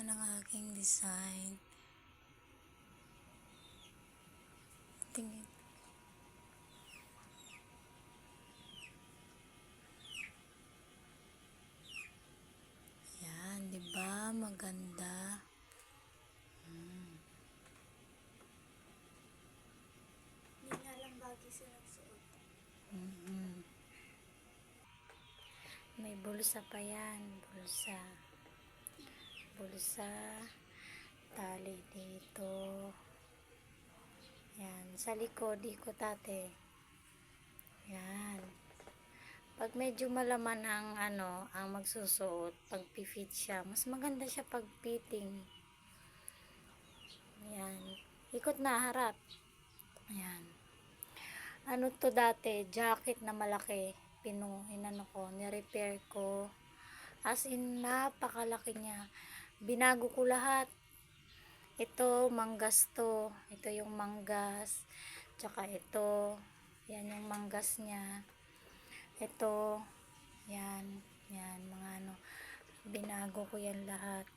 naman ang aking design. Tingin. Yan, di ba? Maganda. Hindi nga lang bagay siya nagsuot. May bulsa pa yan. Bulsa. Bulsa. Tali dito. Yan. Sa likod, ikot ate. Yan. Pag medyo malaman ang ang magsusuot, pag fit siya, mas maganda siya pag fitting. Yan. Ikot na harap. Yan. Ano to dati, jacket na malaki. Ni-repair ko. As in, napakalaki niya. Binago ko lahat. Ito, manggas to. Ito yung manggas. Tsaka ito. Yan yung manggas niya. Ito. Yan. Yan, mga binago ko yan lahat.